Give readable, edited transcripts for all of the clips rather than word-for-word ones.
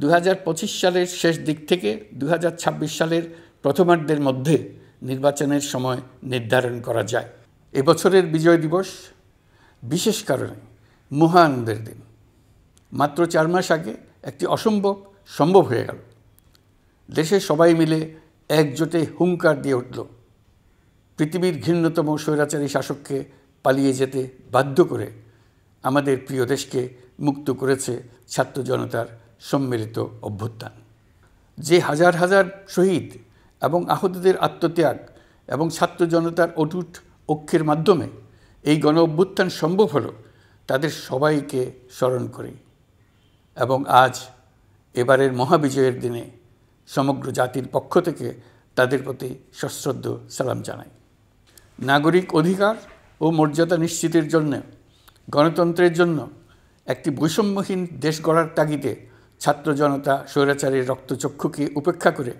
2025 সালের শেষ দিক থেকে 2026 সালের প্রথমার্ধের মধ্যে নির্বাচনের সময় নির্ধারণ করা যায়। এবছরের বিজয় দিবস বিশেষ কারণে মহাআনন্দের দিন। মাত্র 4 মাস আগে একটি অসম্ভব সম্ভব হয়ে গেল। দেশের সবাই মিলে একজোটে হুঙ্কার দিয়ে উঠল। পৃথিবীর ঘৃণ্যতম স্বৈরাচারী শাসককে পালিয়ে যেতে বাধ্য করে আমাদের প্রিয় দেশকে মুক্ত করেছে ছাত্র জনতার সম্মিলিত অভ্যুত্থান। যে হাজার হাজার শহীদ এবং আহতদের আত্মত্যাগ এবং ছাত্র জনতার অটুট ঐক্যের মাধ্যমে এই গণ অভ্যুত্থান সম্ভব হলো, তাদের সবাইকে স্মরণ করি এবং আজ এবারের মহাবিজয়ের দিনে সমগ্র জাতির পক্ষ থেকে তাদের প্রতি সশ্রদ্ধ সালাম জানাই। নাগরিক অধিকার ও মর্যাদা নিশ্চিতের জন্য, গণতন্ত্রের জন্য একটি বৈষম্যহীন দেশ গড়ার তাগিদে ছাত্র জনতা স্বৈরাচারের রক্তচক্ষুকে উপেক্ষা করে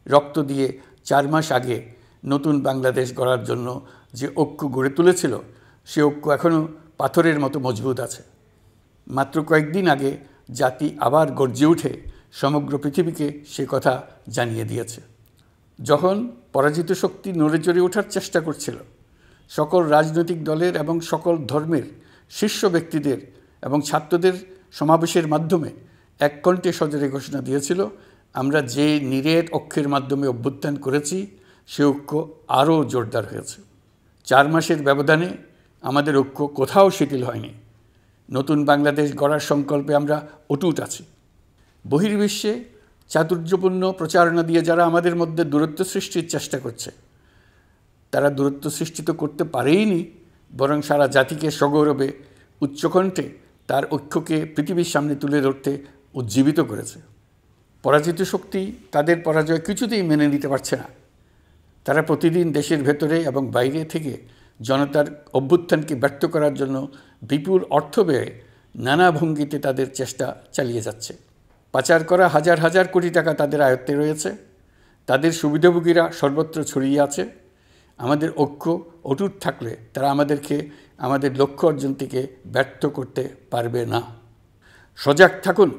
রক্ত দিয়ে 4 মাস আগে নতুন বাংলাদেশ গড়ার জন্য যে ঐক্য গড়ে তুলেছিল, সে ঐক্য এখনও পাথরের মতো মজবুত আছে। মাত্র কয়েকদিন আগে জাতি আবার গর্জে উঠে সমগ্র পৃথিবীকে সে কথা জানিয়ে দিয়েছে। যখন পরাজিত শক্তি নড়েচড়ে ওঠার চেষ্টা করছিল, সকল রাজনৈতিক দলের এবং সকল ধর্মের শীর্ষ ব্যক্তিদের এবং ছাত্রদের সমাবেশের মাধ্যমে এক কণ্ঠে সজোরে ঘোষণা দিয়েছিল, আমরা যে নিরেট ঐক্যের মাধ্যমে অভ্যুত্থান করেছি সে ঐক্য আরও জোরদার হয়েছে। 4 মাসের ব্যবধানে আমাদের ঐক্য কোথাও শিথিল হয়নি। নতুন বাংলাদেশ গড়ার সংকল্পে আমরা অটুট আছি। বহির্বিশ্বে চাতুর্যপূর্ণ প্রচারণা দিয়ে যারা আমাদের মধ্যে দূরত্ব সৃষ্টির চেষ্টা করছে, তারা দূরত্ব সৃষ্টি তো করতে পারেইনি, বরং সারা জাতিকে সগৌরবে উচ্চকণ্ঠে তার ঐক্যকে পৃথিবীর সামনে তুলে ধরতে উজ্জীবিত করেছে। পরাজিত শক্তি তাদের পরাজয় কিছুতেই মেনে নিতে পারছে না। তারা প্রতিদিন দেশের ভেতরে এবং বাইরে থেকে জনতার অভ্যুত্থানকে ব্যর্থ করার জন্য বিপুল অর্থ ব্যয়ে নানা ভঙ্গিতে তাদের চেষ্টা চালিয়ে যাচ্ছে। পাচার করা হাজার হাজার কোটি টাকা তাদের আয়ত্তে রয়েছে। তাদের সুবিধাভোগীরা সর্বত্র ছড়িয়ে আছে। আমাদের ঐক্য অটুট থাকলে তারা আমাদেরকে আমাদের লক্ষ্য অর্জন থেকে ব্যর্থ করতে পারবে না। সজাগ থাকুন,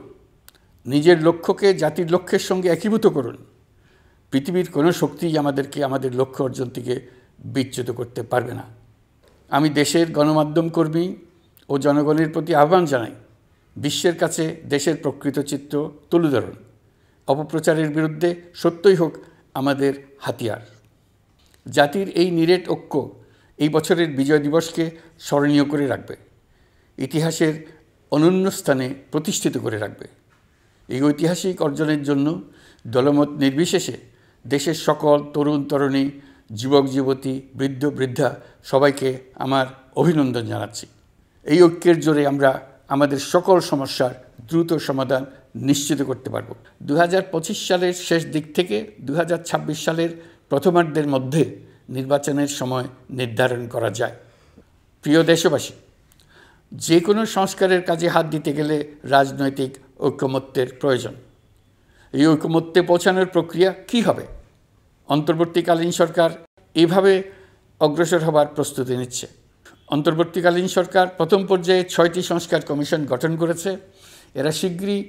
নিজের লক্ষ্যকে জাতির লক্ষ্যের সঙ্গে একীভূত করুন। পৃথিবীর কোনো শক্তিই আমাদেরকে আমাদের লক্ষ্য অর্জন থেকে বিচ্যুত করতে পারবে না। আমি দেশের গণমাধ্যম কর্মী ও জনগণের প্রতি আহ্বান জানাই, বিশ্বের কাছে দেশের প্রকৃত চিত্র তুলে ধরুন। অপপ্রচারের বিরুদ্ধে সত্যই হোক আমাদের হাতিয়ার। জাতির এই নিরেট ঐক্য এই বছরের বিজয় দিবসকে স্মরণীয় করে রাখবে, ইতিহাসের অনন্য স্থানে প্রতিষ্ঠিত করে রাখবে। এই ঐতিহাসিক অর্জনের জন্য দলমত নির্বিশেষে দেশের সকল তরুণ তরুণী, যুবক যুবতী, বৃদ্ধ বৃদ্ধা সবাইকে আমার অভিনন্দন জানাচ্ছি। এই ঐক্যের জোরে আমরা আমাদের সকল সমস্যার দ্রুত সমাধান নিশ্চিত করতে পারব। 2025 সালের শেষ দিক থেকে 2026 সালের প্রথমার্ধের মধ্যে নির্বাচনের সময় নির্ধারণ করা যায়। প্রিয় দেশবাসী, যে কোনো সংস্কারের কাজে হাত দিতে গেলে রাজনৈতিক ঐকমত্যের প্রয়োজন। এই ঐকমত্যে পৌঁছানোর প্রক্রিয়া কী হবে? অন্তর্বর্তীকালীন সরকার এইভাবে অগ্রসর হবার প্রস্তুতি নিচ্ছে। অন্তর্বর্তীকালীন সরকার প্রথম পর্যায়ে 6টি সংস্কার কমিশন গঠন করেছে। এরা শীঘ্রই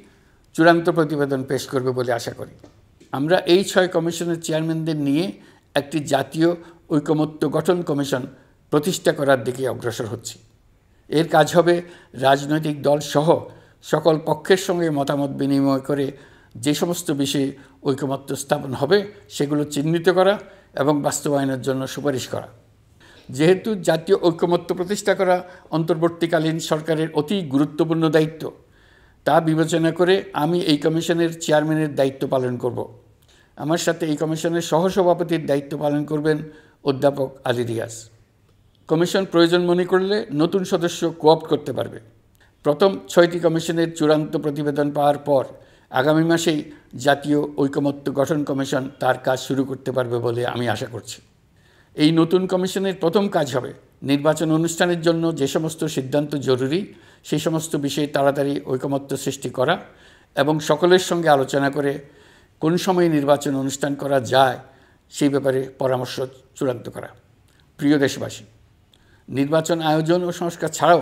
চূড়ান্ত প্রতিবেদন পেশ করবে বলে আশা করি। আমরা এই 6 কমিশনের চেয়ারম্যানদের নিয়ে একটি জাতীয় ঐকমত্য গঠন কমিশন প্রতিষ্ঠা করার দিকে অগ্রসর হচ্ছি। এর কাজ হবে রাজনৈতিক দল সহ সকল পক্ষের সঙ্গে মতামত বিনিময় করে যে সমস্ত বিষয়ে ঐকমত্য স্থাপন হবে সেগুলো চিহ্নিত করা এবং বাস্তবায়নের জন্য সুপারিশ করা। যেহেতু জাতীয় ঐকমত্য প্রতিষ্ঠা করা অন্তর্বর্তীকালীন সরকারের অতি গুরুত্বপূর্ণ দায়িত্ব, তা বিবেচনা করে আমি এই কমিশনের চেয়ারম্যানের দায়িত্ব পালন করব। আমার সাথে এই কমিশনের সহসভাপতির দায়িত্ব পালন করবেন অধ্যাপক আলী রিয়াজ। কমিশন প্রয়োজন মনে করলে নতুন সদস্য কোঅপ্ট করতে পারবে। প্রথম 6টি কমিশনের চূড়ান্ত প্রতিবেদন পাওয়ার পর আগামী মাসেই জাতীয় ঐকমত্য গঠন কমিশন তার কাজ শুরু করতে পারবে বলে আমি আশা করছি। এই নতুন কমিশনের প্রথম কাজ হবে নির্বাচন অনুষ্ঠানের জন্য যে সমস্ত সিদ্ধান্ত জরুরি সেই সমস্ত বিষয়ে তাড়াতাড়ি ঐকমত্য সৃষ্টি করা এবং সকলের সঙ্গে আলোচনা করে কোন সময়ে নির্বাচন অনুষ্ঠান করা যায় সেই ব্যাপারে পরামর্শ চূড়ান্ত করা। প্রিয় দেশবাসী, নির্বাচন আয়োজন ও সংস্কার ছাড়াও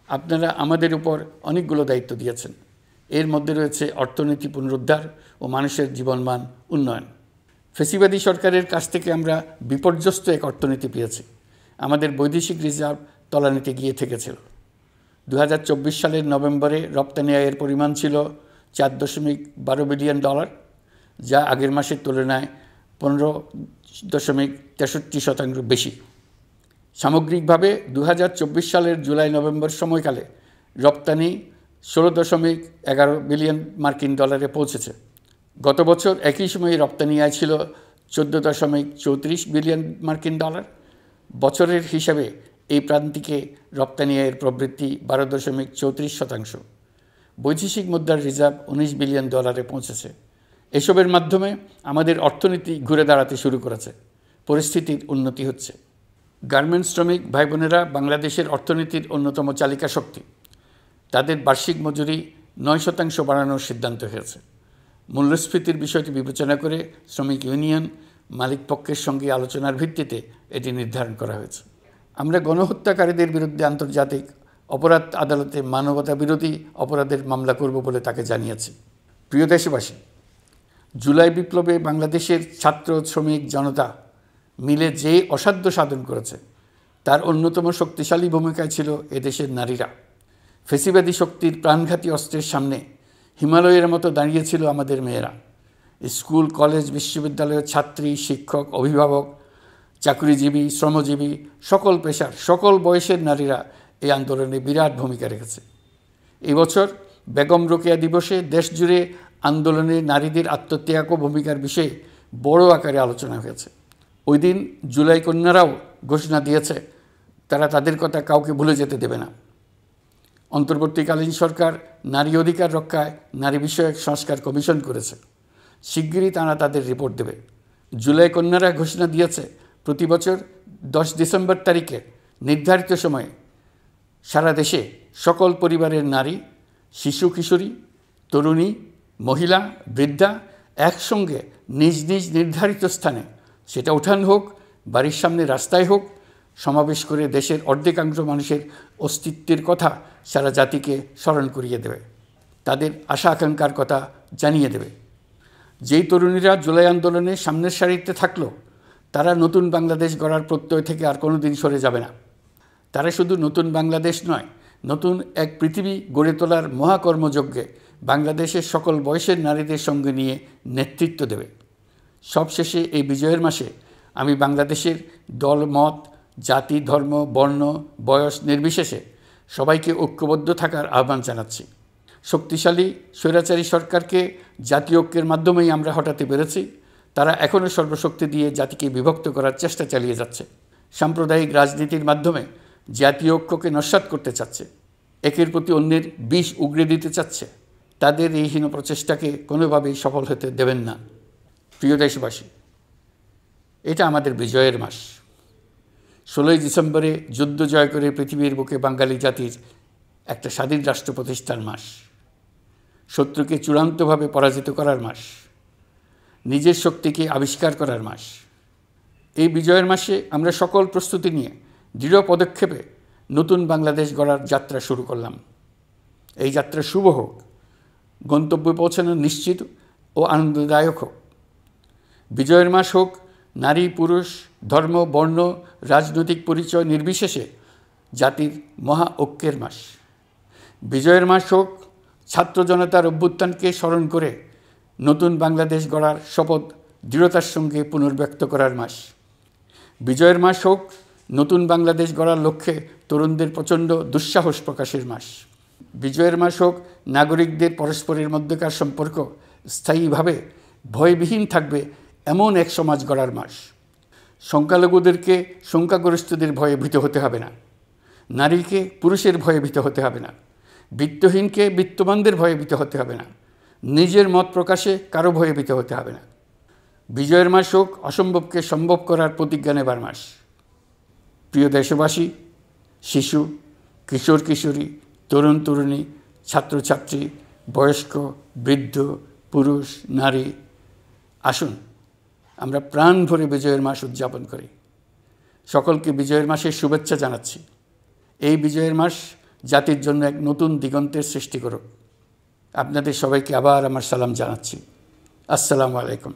আপনারা আমাদের উপর অনেকগুলো দায়িত্ব দিয়েছেন। এর মধ্যে রয়েছে অর্থনীতি পুনরুদ্ধার ও মানুষের জীবনমান উন্নয়ন। ফ্যাসিবাদী সরকারের কাছ থেকে আমরা বিপর্যস্ত এক অর্থনীতি পেয়েছি। আমাদের বৈদেশিক রিজার্ভ তলানিতে গিয়ে ঠেকেছিল। 2024 সালের নভেম্বরে রপ্তানি আয়ের পরিমাণ ছিল $4.12 বিলিয়ন, যা আগের মাসের তুলনায় 15.63% বেশি। সামগ্রিকভাবে 2024 সালের জুলাই নভেম্বর সময়কালে রপ্তানি $16.11 বিলিয়ন মার্কিন ডলারে পৌঁছেছে। গত বছর একই সময়ে রপ্তানি আয় ছিল $14.34 বিলিয়ন মার্কিন ডলার। বছরের হিসাবে এই প্রান্তিকে রপ্তানি আয়ের প্রবৃদ্ধি 12.34%। বৈদেশিক মুদ্রার রিজার্ভ $19 বিলিয়ন পৌঁছেছে। এসবের মাধ্যমে আমাদের অর্থনীতি ঘুরে দাঁড়াতে শুরু করেছে, পরিস্থিতির উন্নতি হচ্ছে। গার্মেন্টস শ্রমিক ভাই বোনেরা বাংলাদেশের অর্থনীতির অন্যতম চালিকা শক্তি। তাদের বার্ষিক মজুরি 9% বাড়ানোর সিদ্ধান্ত হয়েছে। মূল্যস্ফীতির বিষয়টি বিবেচনা করে শ্রমিক ইউনিয়ন মালিকপক্ষের সঙ্গে আলোচনার ভিত্তিতে এটি নির্ধারণ করা হয়েছে। আমরা গণহত্যাকারীদের বিরুদ্ধে আন্তর্জাতিক অপরাধ আদালতে মানবতা বিরোধী অপরাধের মামলা করব বলে তাকে জানিয়েছি। প্রিয় দেশবাসী, জুলাই বিপ্লবে বাংলাদেশের ছাত্র শ্রমিক জনতা মিলে যে অসাধ্য সাধন করেছে তার অন্যতম শক্তিশালী ভূমিকায় ছিল এদেশের নারীরা। ফ্যাসিবাদী শক্তির প্রাণঘাতী অস্ত্রের সামনে হিমালয়ের মতো দাঁড়িয়েছিল আমাদের মেয়েরা। স্কুল, কলেজ, বিশ্ববিদ্যালয়ের ছাত্রী, শিক্ষক, অভিভাবক, চাকরিজীবী, শ্রমজীবী, সকল পেশার, সকল বয়সের নারীরা এই আন্দোলনে বিরাট ভূমিকা রেখেছে। এই বছর বেগম রোকেয়া দিবসে দেশজুড়ে আন্দোলনে নারীদের আত্মত্যাগ ও ভূমিকার বিষয়ে বড় আকারে আলোচনা হয়েছে। ওই দিন জুলাই কন্যারাও ঘোষণা দিয়েছে তারা তাদের কথা কাউকে ভুলে যেতে দেবে না। অন্তর্বর্তীকালীন সরকার নারী অধিকার রক্ষায় নারী বিষয়ক সংস্কার কমিশন করেছে। শিগগিরই তারা তাদের রিপোর্ট দেবে। জুলাই কন্যারা ঘোষণা দিয়েছে প্রতি বছর 10 ডিসেম্বর তারিখে নির্ধারিত সময়ে সারা দেশে সকল পরিবারের নারী, শিশু, কিশোরী, তরুণী, মহিলা, বৃদ্ধা একসঙ্গে নিজ নিজ নির্ধারিত স্থানে, সেটা উঠান হোক, বাড়ির সামনে রাস্তায় হোক, সমাবেশ করে দেশের অর্ধেকাংশ মানুষের অস্তিত্বের কথা সারা জাতিকে স্মরণ করিয়ে দেবে, তাদের আশা আকাঙ্ক্ষার কথা জানিয়ে দেবে। যেই তরুণীরা জুলাই আন্দোলনে সামনের সারিতে থাকলো তারা নতুন বাংলাদেশ গড়ার প্রত্যয় থেকে আর কোনো দিন সরে যাবে না। তারা শুধু নতুন বাংলাদেশ নয়, নতুন এক পৃথিবী গড়ে তোলার মহাকর্মযজ্ঞে বাংলাদেশের সকল বয়সের নারীদের সঙ্গে নিয়ে নেতৃত্ব দেবে। সবশেষে এই বিজয়ের মাসে আমি বাংলাদেশের দল, মত, জাতি, ধর্ম, বর্ণ, বয়স নির্বিশেষে সবাইকে ঐক্যবদ্ধ থাকার আহ্বান জানাচ্ছি। শক্তিশালী স্বৈরাচারী সরকারকে জাতীয় ঐক্যের মাধ্যমেই আমরা হটাতে পেরেছি। তারা এখনও সর্বশক্তি দিয়ে জাতিকে বিভক্ত করার চেষ্টা চালিয়ে যাচ্ছে। সাম্প্রদায়িক রাজনীতির মাধ্যমে জাতীয় ঐক্যকে নস্যাৎ করতে চাচ্ছে, একের প্রতি অন্যের বিষ উগড়ে দিতে চাচ্ছে। তাদের এই হীন প্রচেষ্টাকে কোনোভাবেই সফল হতে দেবেন না। প্রিয় দেশবাসী, এটা আমাদের বিজয়ের মাস। 16 ডিসেম্বরে যুদ্ধ জয় করে পৃথিবীর বুকে বাঙালি জাতির একটা স্বাধীন রাষ্ট্র প্রতিষ্ঠার মাস, শত্রুকে চূড়ান্তভাবে পরাজিত করার মাস, নিজের শক্তিকে আবিষ্কার করার মাস। এই বিজয়ের মাসে আমরা সকল প্রস্তুতি নিয়ে দৃঢ় পদক্ষেপে নতুন বাংলাদেশ গড়ার যাত্রা শুরু করলাম। এই যাত্রা শুভ হোক, গন্তব্যে পৌঁছানো নিশ্চিত ও আনন্দদায়ক হোক। বিজয়ের মাস হোক নারী, পুরুষ, ধর্ম, বর্ণ, রাজনৈতিক পরিচয় নির্বিশেষে জাতির মহা ঐক্যের মাস। বিজয়ের মাস হোক ছাত্র জনতার অভ্যুত্থানকে স্মরণ করে নতুন বাংলাদেশ গড়ার শপথ দৃঢ়তার সঙ্গে পুনর্ব্যক্ত করার মাস। বিজয়ের মাস হোক নতুন বাংলাদেশ গড়ার লক্ষ্যে তরুণদের প্রচণ্ড দুঃসাহস প্রকাশের মাস। বিজয়ের মাস হোক নাগরিকদের পরস্পরের মধ্যকার সম্পর্ক স্থায়ীভাবে ভয়বিহীন থাকবে এমন এক সমাজ গড়ার মাস। সংখ্যালঘুদেরকে সংখ্যাগরিষ্ঠদের ভয়ে ভীত হতে হবে না, নারীকে পুরুষের ভয়ে ভীত হতে হবে না, বিত্তহীনকে বিত্তবানদের ভয়ে ভীত হতে হবে না, নিজের মত প্রকাশে কারো ভয়ে ভীত হতে হবে না। বিজয়ের মাস হোক অসম্ভবকে সম্ভব করার প্রতিজ্ঞা নেবার মাস। প্রিয় দেশবাসী, শিশু, কিশোর কিশোরী, তরুণ তরুণী, ছাত্রছাত্রী, বয়স্ক, বৃদ্ধ, পুরুষ, নারী, আসুন আমরা প্রাণ ভরে বিজয়ের মাস উদযাপন করি। সকলকে বিজয়ের মাসের শুভেচ্ছা জানাচ্ছি। এই বিজয়ের মাস জাতির জন্য এক নতুন দিগন্তের সৃষ্টি করুক। আপনাদের সবাইকে আবার আমার সালাম জানাচ্ছি। আসসালামু আলাইকুম।